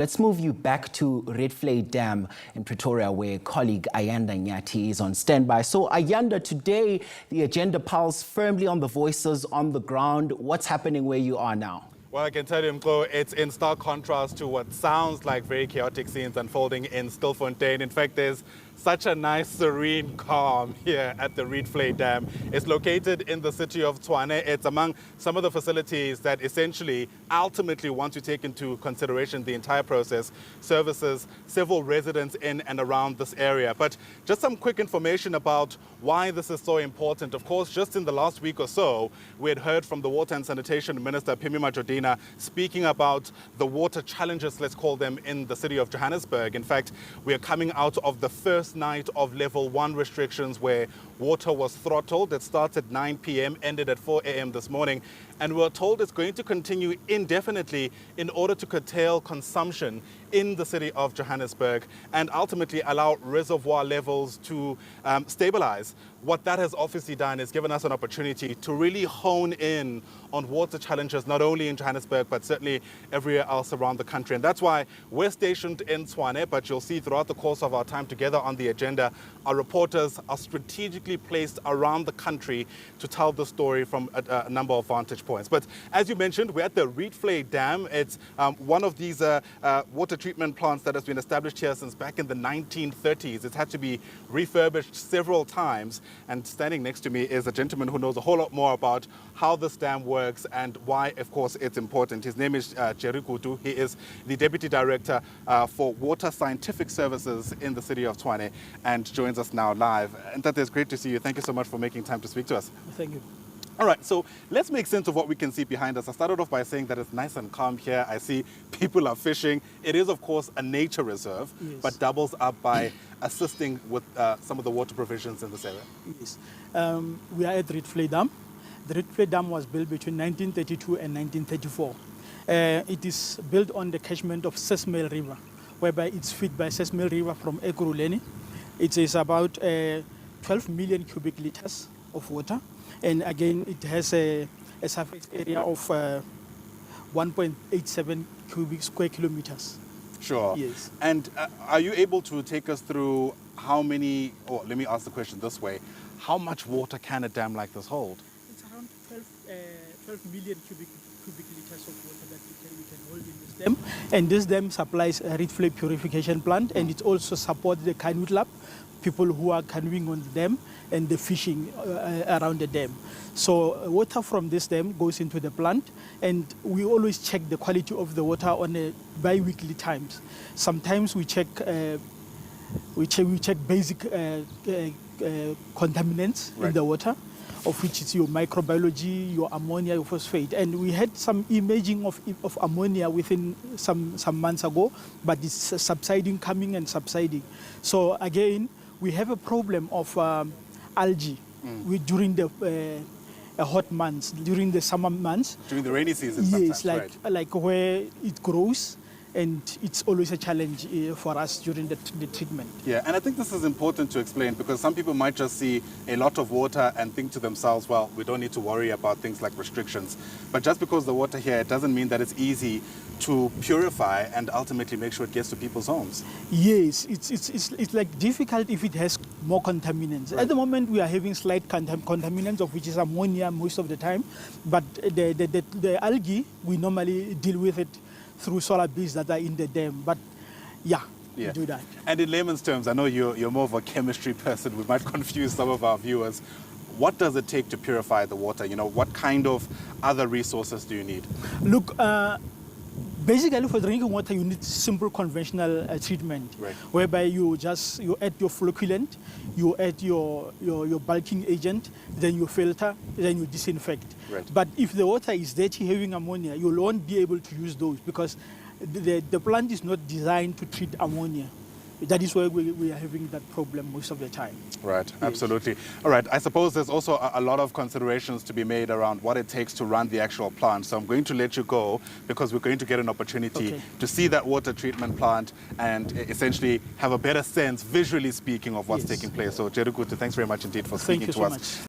Let's move you back to Rietvlei Dam in Pretoria, where colleague Ayanda Nyathi is on standby. So Ayanda, today the agenda piles firmly on the voices on the ground. What's happening where you are now? Well, I can tell you, Mklo, it's in stark contrast to what sounds like very chaotic scenes unfolding in Stilfontein. In fact, there's such a nice, serene calm here at the Rietvlei Dam. It's located in the city of Tshwane. It's among some of the facilities that essentially, ultimately, once you take into consideration the entire process, services several residents in and around this area. But just some quick information about why this is so important. Of course, just in the last week or so, we had heard from the Water and Sanitation Minister, Phemie Majodina, speaking about the water challenges, let's call them, in the city of Johannesburg. In fact, we are coming out of the first night of level 1 restrictions where water was throttled. It starts at 9 p.m., ended at 4 a.m. this morning. And we're told it's going to continue indefinitely in order to curtail consumption in the city of Johannesburg and ultimately allow reservoir levels to stabilize. What that has obviously done is given us an opportunity to really hone in on water challenges, not only in Johannesburg, but certainly everywhere else around the country. And that's why we're stationed in Tshwane, but you'll see throughout the course of our time together on the agenda, our reporters are strategically placed around the country to tell the story from a number of vantage points. But as you mentioned, we're at the Rietvlei Dam. It's one of these water treatment plants that has been established here since back in the 1930s. It's had to be refurbished several times. And standing next to me is a gentleman who knows a whole lot more about how this dam works and why, of course, it's important. His name is Jerry Kutu. He is the Deputy Director for Water Scientific Services in the city of Tshwane and joins us now live. And that is great to see you. Thank you so much for making time to speak to us. Thank you. All right, so let's make sense of what we can see behind us. I started off by saying that it's nice and calm here. I see people are fishing. It is, of course, a nature reserve, yes, but doubles up by assisting with some of the water provisions in this area. Yes. We are at Rietvlei Dam. The Rietvlei Dam was built between 1932 and 1934. It is built on the catchment of Sesmel River, whereby it's fed by Sesmel River from Ekurhuleni. It is about 12 million cubic liters of water. And again, it has a surface area of 1.87 cubic square kilometers. Sure. Yes. And are you able to take us through how many, or let me ask the question this way, how much water can a dam like this hold? It's around 12 million cubic liters of water that we can hold in this dam. And this dam supplies a Rietvlei Purification plant, and it also supports the canoe club, people who are canoeing on the dam and the fishing around the dam. So water from this dam goes into the plant, and we always check the quality of the water on a bi-weekly times. Sometimes we check basic contaminants, right, in the water, of which is your microbiology, your ammonia, your phosphate. And we had some imaging of ammonia within some months ago, but it's subsiding, coming and subsiding. So again, we have a problem of algae during the hot months, during the summer months. During the rainy season, yes, right. like where it grows, and it's always a challenge for us during the treatment. Yeah, and I think this is important to explain because some people might just see a lot of water and think to themselves, well, we don't need to worry about things like restrictions. But just because the water here, it doesn't mean that it's easy to purify and ultimately make sure it gets to people's homes. Yes, it's like difficult if it has more contaminants. Right. At the moment, we are having slight contaminants, of which is ammonia most of the time. But the algae, we normally deal with it through solar beads that are in the dam. But yeah, we do that. And in layman's terms, I know you're more of a chemistry person. We might confuse some of our viewers. What does it take to purify the water? You know, what kind of other resources do you need? Look, basically for drinking water, you need simple conventional treatment, right, whereby you add your flocculant, you add your bulking agent, then you filter, then you disinfect. Right. But if the water is dirty, having ammonia, you won't be able to use those because the plant is not designed to treat ammonia. That is why we are having that problem most of the time. Right, yes, absolutely. All right, I suppose there's also a lot of considerations to be made around what it takes to run the actual plant. So I'm going to let you go because we're going to get an opportunity to see that water treatment plant and essentially have a better sense, visually speaking, of what's taking place. So Jerry Kutu, thanks very much indeed for speaking to us.